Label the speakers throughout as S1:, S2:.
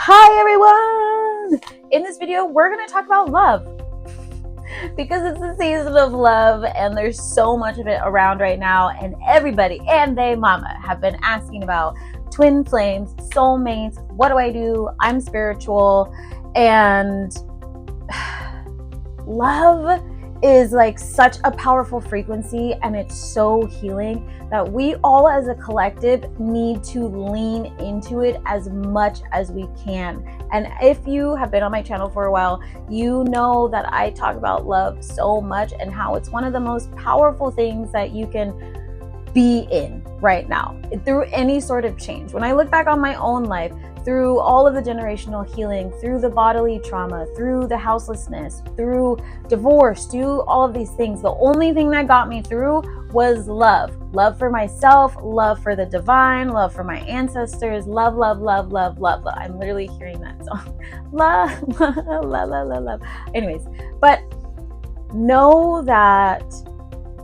S1: Hi everyone! In this video, we're going to talk about love because it's the season of love and there's so much of it around right now, and everybody and they mama have been asking about twin flames, soulmates, what do I do? I'm spiritual, and love is like such a powerful frequency and it's so healing that we all as a collective need to lean into it as much as we can. And if you have been on my channel for a while, you know that I talk about love so much and how it's one of the most powerful things that you can be in right now through any sort of change. When I look back on my own life, through all of the generational healing, through the bodily trauma, through the houselessness, through divorce, through all of these things, the only thing that got me through was love. Love for myself, love for the divine, love for my ancestors, love, love, love, love, love, love. I'm literally hearing that song. Love, love, love, love, love. Anyways, but know that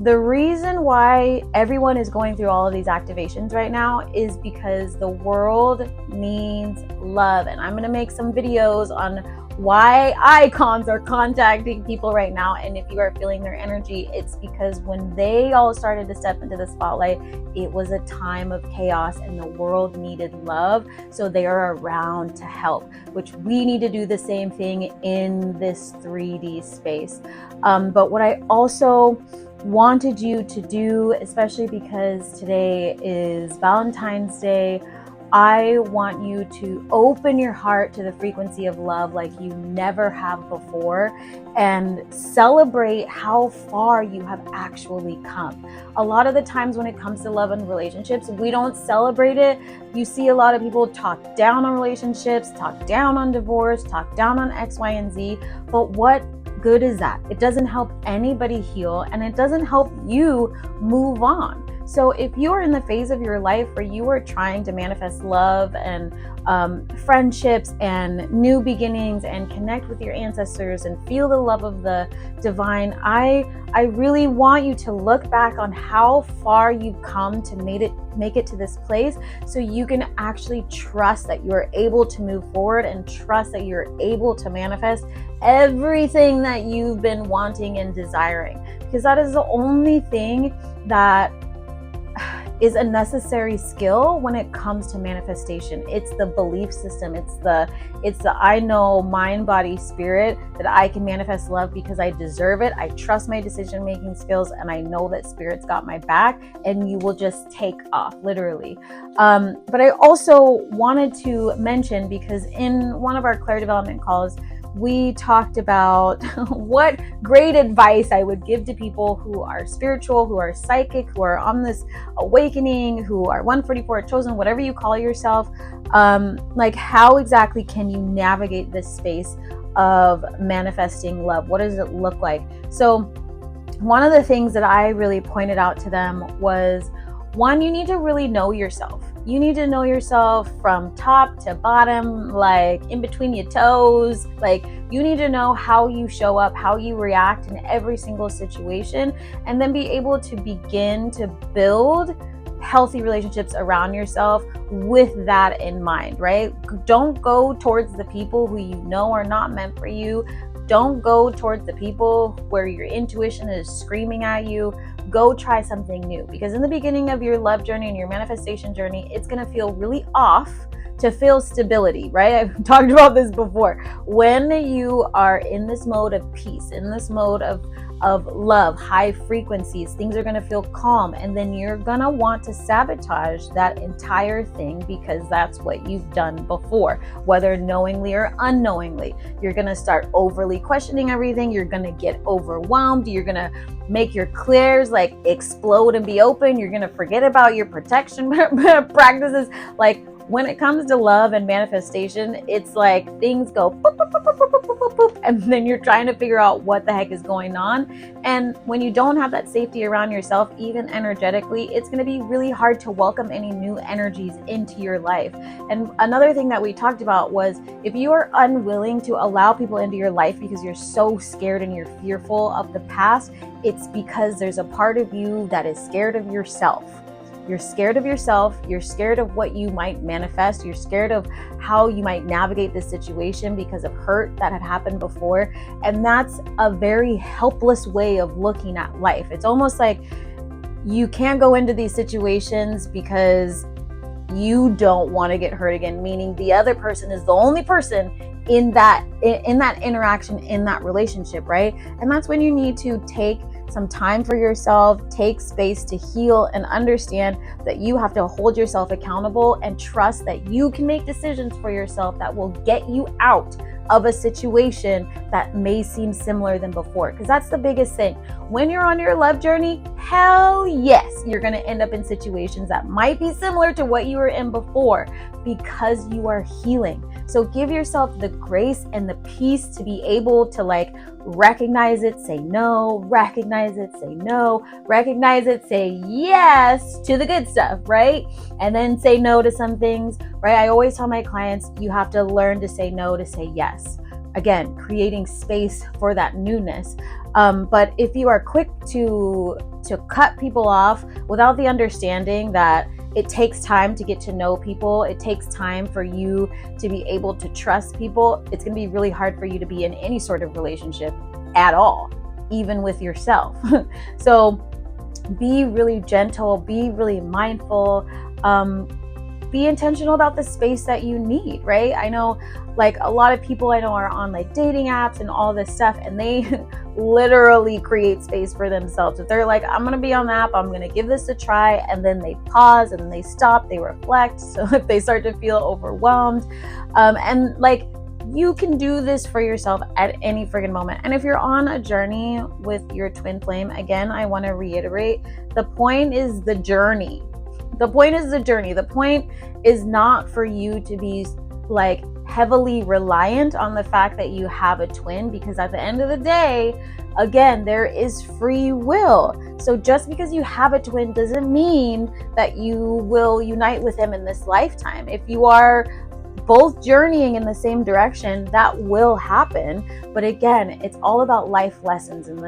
S1: the reason why everyone is going through all of these activations right now is because the world needs love. And I'm going to make some videos on why icons are contacting people right now. And if you are feeling their energy, it's because when they all started to step into the spotlight, it was a time of chaos and the world needed love. So they are around to help, which we need to do the same thing in this 3D space. But what I also wanted you to do, especially because today is Valentine's Day, I want you to open your heart to the frequency of love like you never have before and celebrate how far you have actually come. A lot of the times when it comes to love and relationships, we don't celebrate it. You see a lot of people talk down on relationships, talk down on divorce, talk down on X, Y, and Z, but what good is that? It doesn't help anybody heal and it doesn't help you move on. So if you are in the phase of your life where you are trying to manifest love and friendships and new beginnings and connect with your ancestors and feel the love of the divine, I really want you to look back on how far you've come to make it to this place, so you can actually trust that you are able to move forward and trust that you're able to manifest everything that you've been wanting and desiring, because that is the only thing that is a necessary skill when it comes to manifestation. It's the belief system. It's the I know mind, body, spirit that I can manifest love because I deserve it. I trust my decision-making skills and I know that spirit's got my back and you will just take off, literally. But I also wanted to mention, because in one of our Claire development calls, we talked about what great advice I would give to people who are spiritual, who are psychic, who are on this awakening, who are 144 chosen, whatever you call yourself. Like, how exactly can you navigate this space of manifesting love? What does it look like? So one of the things that I really pointed out to them was, one, you need to really know yourself. You need to know yourself from top to bottom, like in between your toes. Like, you need to know how you show up, how you react in every single situation, and then be able to begin to build healthy relationships around yourself with that in mind, right? Don't go towards the people who you know are not meant for you. Don't go towards the people where your intuition is screaming at you. Go try something new, because in the beginning of your love journey and your manifestation journey, it's going to feel really off to feel stability, right? I've talked about this before. When you are in this mode of peace, in this mode of love, high frequencies, things are going to feel calm, and then you're going to want to sabotage that entire thing because that's what you've done before, whether knowingly or unknowingly. You're going to start overly questioning everything. You're going to get overwhelmed. You're going to make your clears like explode and be open. You're going to forget about your protection practices. Like, when it comes to love and manifestation, it's like things go boop, boop, boop, boop, boop, boop, boop, boop, and then you're trying to figure out what the heck is going on. And when you don't have that safety around yourself, even energetically, it's going to be really hard to welcome any new energies into your life. And another thing that we talked about was, if you are unwilling to allow people into your life because you're so scared and you're fearful of the past, it's because there's a part of you that is scared of yourself. You're scared of yourself. You're scared of what you might manifest. You're scared of how you might navigate this situation because of hurt that had happened before. And that's a very helpless way of looking at life. It's almost like you can't go into these situations because you don't want to get hurt again, meaning the other person is the only person in that interaction, in that relationship, right? And that's when you need to take some time for yourself, take space to heal, and understand that you have to hold yourself accountable and trust that you can make decisions for yourself that will get you out of a situation that may seem similar than before. Because that's the biggest thing. When you're on your love journey, hell yes, you're going to end up in situations that might be similar to what you were in before because you are healing. So give yourself the grace and the peace to be able to recognize it, say no, recognize it, say no, recognize it, say yes to the good stuff, right? And then say no to some things, right? I always tell my clients, you have to learn to say no to say yes. Again, creating space for that newness. But if you are quick to cut people off without the understanding that it takes time to get to know people, it takes time for you to be able to trust people, it's going to be really hard for you to be in any sort of relationship at all, even with yourself. So be really gentle, be really mindful, be intentional about the space that you need, right? I know a lot of people I know are on dating apps and all this stuff, and they literally create space for themselves. If they're I'm going to be on the app, I'm going to give this a try, and then they pause and they stop, they reflect. So if they start to feel overwhelmed, and you can do this for yourself at any friggin' moment. And if you're on a journey with your twin flame, again, I want to reiterate, the point is the journey. The point is the journey. The point is not for you to be heavily reliant on the fact that you have a twin, because at the end of the day, again, there is free will. So just because you have a twin doesn't mean that you will unite with them in this lifetime. If you are both journeying in the same direction, that will happen. But again, it's all about life lessons, and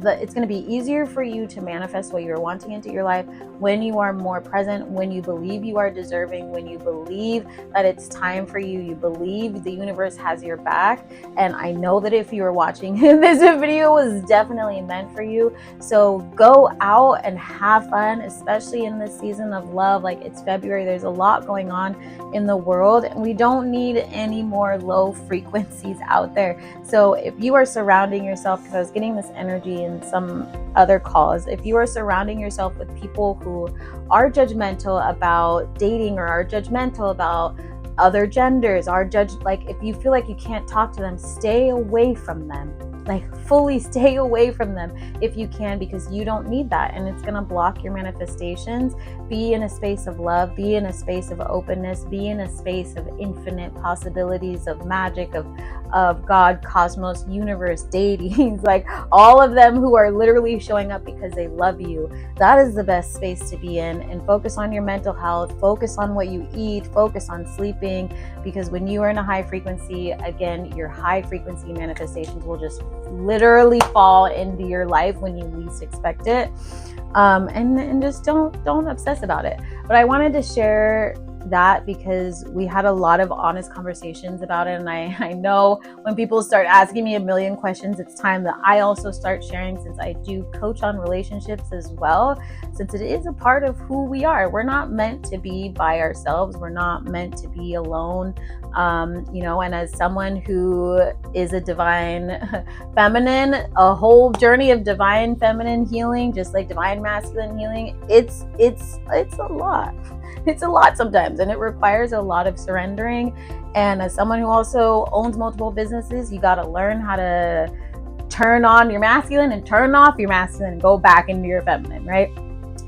S1: it's going to be easier for you to manifest what you're wanting into your life when you are more present, when you believe you are deserving, when you believe that it's time for you, you believe the universe has your back. And I know that if you are watching this video was definitely meant for you. So go out and have fun, especially in this season of love. It's February, there's a lot going on in the world, and we don't need any more low frequencies out there. So if you are surrounding yourself, because I was getting this energy in some other calls, if you are surrounding yourself with people who are judgmental about dating, or are judgmental about other genders, if you feel like you can't talk to them, stay away from them. Fully stay away from them if you can, because you don't need that, and it's going to block your manifestations. Be in a space of love, be in a space of openness, be in a space of infinite possibilities, of magic, of God, cosmos, universe, deities, all of them who are literally showing up because they love you. That is the best space to be in. And focus on your mental health, focus on what you eat, focus on sleeping, because when you are in a high frequency, again, your high frequency manifestations will just literally fall into your life when you least expect it. And just don't obsess about it. But I wanted to share that because we had a lot of honest conversations about it, and I know when people start asking me a million questions, it's time that I also start sharing, since I do coach on relationships as well, since it is a part of who we are. We're not meant to be by ourselves, we're not meant to be alone. And as someone who is a divine feminine, a whole journey of divine feminine healing, just like divine masculine healing, it's a lot. It's a lot sometimes, and it requires a lot of surrendering. And as someone who also owns multiple businesses, you got to learn how to turn on your masculine and turn off your masculine and go back into your feminine, right?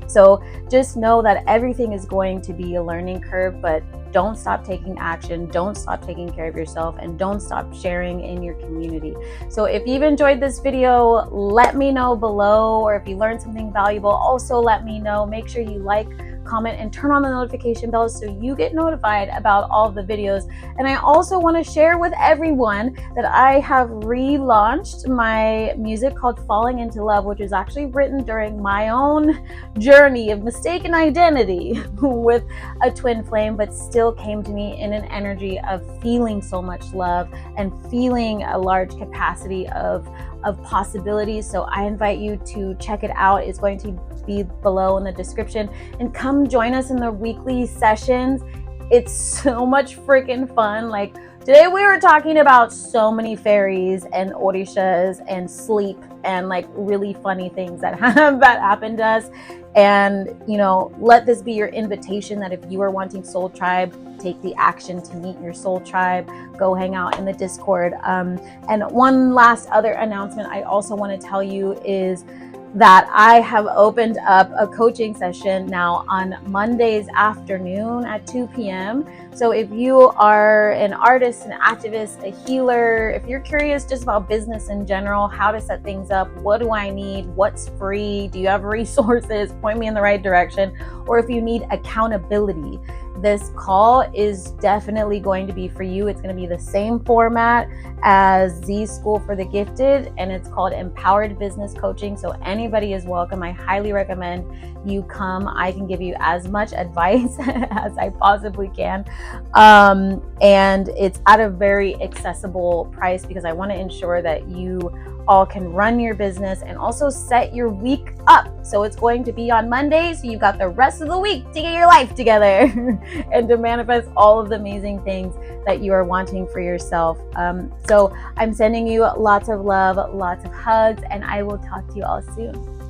S1: So just know that everything is going to be a learning curve, but don't stop taking action, don't stop taking care of yourself, and don't stop sharing in your community. So if you've enjoyed this video, let me know below, or if you learned something valuable, also let me know. Make sure you like, comment, and turn on the notification bell so you get notified about all of the videos. And I also want to share with everyone that I have relaunched my music called Falling Into Love, which is actually written during my own journey of mistaken identity with a twin flame, but still came to me in an energy of feeling so much love and feeling a large capacity of possibilities. So I invite you to check it out. It's going to be below in the description, and come join us in the weekly sessions. It's so much freaking fun. Like today we were talking about so many fairies and orishas and sleep and like really funny things that happened to us. And let this be your invitation that if you are wanting soul tribe, take the action to meet your soul tribe. Go hang out in the Discord. And one last other announcement I also want to tell you is that I have opened up a coaching session now on Mondays afternoon at 2 p.m. So if you are an artist, an activist, a healer, if you're curious just about business in general, how to set things up, what do I need, what's free, do you have resources, point me in the right direction, or if you need accountability, this call is definitely going to be for you. It's going to be the same format as Z School for the Gifted, and it's called Empowered Business Coaching. So anybody is welcome. I highly recommend you come. I can give you as much advice as I possibly can. And it's at a very accessible price because I want to ensure that you all can run your business and also set your week up. So it's going to be on Monday, so you've got the rest of the week to get your life together and to manifest all of the amazing things that you are wanting for yourself. So I'm sending you lots of love, lots of hugs, and I will talk to you all soon.